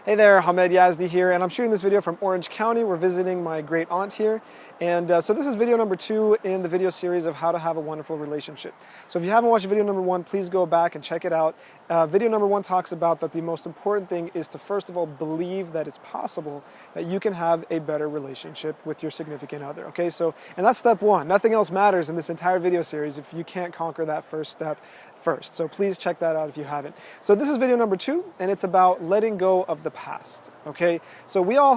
Hey there, Hamed Yazdi here, and I'm shooting this video from Orange County. We're visiting my great aunt here. And so this is video number 2 in the video series of how to have a wonderful relationship. So if you haven't watched video number 1, please go back and check it out. Video number 1 talks about that the most important thing is to first of all believe that it's possible that you can have a better relationship with your significant other. Okay, so, and that's step 1. Nothing else matters in this entire video series if you can't conquer that first step first. So please check that out if you haven't. So this is video number 2, and it's about letting go of the past. Okay, so we all,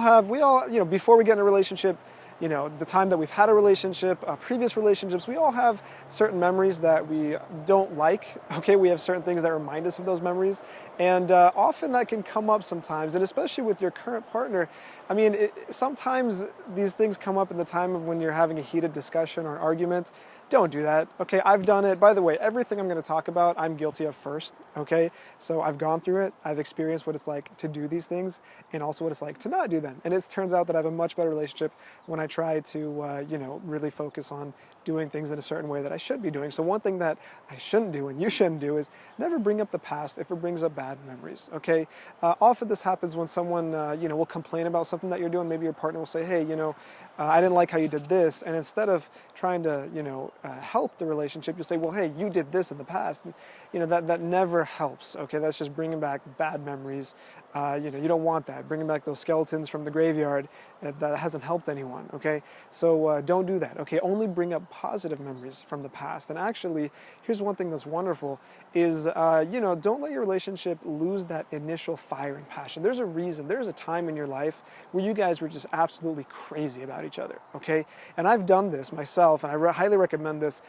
before we get in a relationship, the time that we've had a relationship, previous relationships, we all have certain memories that we don't like. Okay, we have certain things that remind us of those memories, and often that can come up sometimes, and especially with your current partner. I mean, sometimes these things come up in the time of when you're having a heated discussion or an argument. Don't do that. Okay, I've done it. By the way, everything I'm going to talk about, I'm guilty of first. Okay, so I've gone through it. I've experienced what it's like to do these things, and also what it's like to not do them. And it turns out that I have a much better relationship when I try to, really focus on doing things in a certain way that I should be doing. So one thing that I shouldn't do and you shouldn't do is never bring up the past if it brings up bad memories. Okay, often this happens when someone, will complain about something that you're doing. Maybe your partner will say, hey, I didn't like how you did this, and instead of trying to, help the relationship, you'll say, well, hey, you did this in the past. And, that never helps. Okay, that's just bringing back bad memories. You don't want that. Bringing back those skeletons from the graveyard, that hasn't helped anyone. Okay, so don't do that. Okay, only bring up positive memories from the past. And actually, here's one thing that's wonderful is, don't let your relationship lose that initial fire and passion. There's a reason. There's a time in your life where you guys were just absolutely crazy about each other. Okay, and I've done this myself, and I highly recommend this.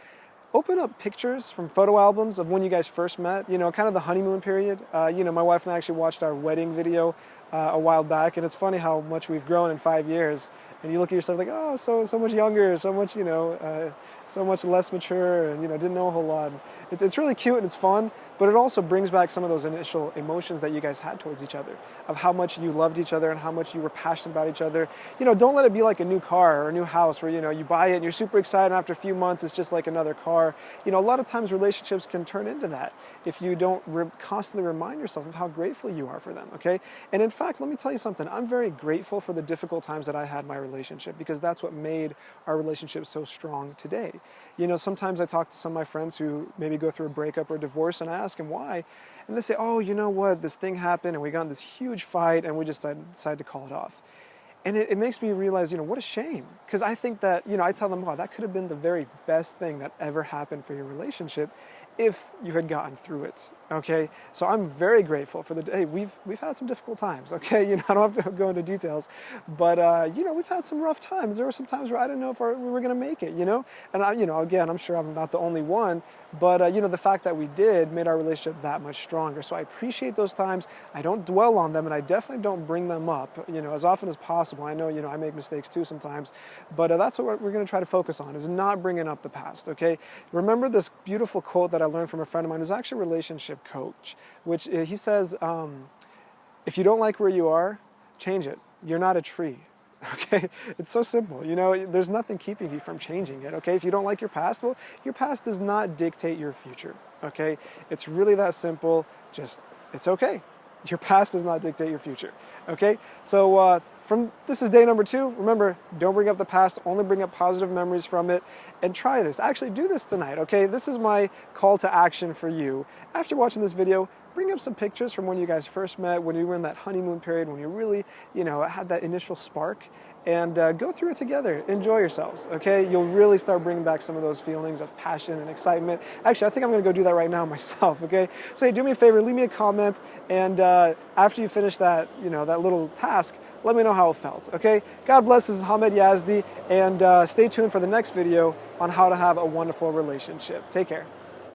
Open up pictures from photo albums of when you guys first met, kind of the honeymoon period. My wife and I actually watched our wedding video a while back, and it's funny how much we've grown in 5 years. And you look at yourself like, oh, so much younger, so much, so much less mature, and, didn't know a whole lot. It's really cute and it's fun, but it also brings back some of those initial emotions that you guys had towards each other, of how much you loved each other and how much you were passionate about each other. Don't let it be like a new car or a new house where, you buy it and you're super excited, and after a few months it's just like another car. A lot of times relationships can turn into that if you don't constantly remind yourself of how grateful you are for them, okay? And in fact, let me tell you something. I'm very grateful for the difficult times that I had in my relationship, because that's what made our relationship so strong today. Sometimes I talk to some of my friends who maybe go through a breakup or divorce, and I ask them why, and they say, oh, you know what, this thing happened and we got in this huge fight and we just decided to call it off. And it makes me realize, what a shame. Because I think that, I tell them, wow, that could have been the very best thing that ever happened for your relationship if you had gotten through it, okay? So I'm very grateful for hey, we've had some difficult times, okay? I don't have to go into details, but, we've had some rough times. There were some times where I didn't know if we were gonna make it, And, again, I'm sure I'm not the only one, but, the fact that we did made our relationship that much stronger. So I appreciate those times. I don't dwell on them, and I definitely don't bring them up, as often as possible. I know, I make mistakes too sometimes, but that's what we're gonna try to focus on, is not bringing up the past, okay? Remember this beautiful quote that I learned from a friend of mine who's actually a relationship coach, which he says, if you don't like where you are, change it. You're not a tree. Okay, it's so simple. There's nothing keeping you from changing it. Okay, if you don't like your past, well, your past does not dictate your future. Okay, it's really that simple. It's okay. Your past does not dictate your future. Okay, so this is day number 2. Remember, don't bring up the past, only bring up positive memories from it, and try this. Actually, do this tonight, okay? This is my call to action for you. After watching this video, bring up some pictures from when you guys first met, when you were in that honeymoon period, when you really, had that initial spark, and go through it together. Enjoy yourselves, okay? You'll really start bringing back some of those feelings of passion and excitement. Actually, I think I'm gonna go do that right now myself, okay? So hey, do me a favor, leave me a comment, and after you finish that, that little task, let me know how it felt, okay? God bless, this is Hamed Yazdi, and stay tuned for the next video on how to have a wonderful relationship. Take care.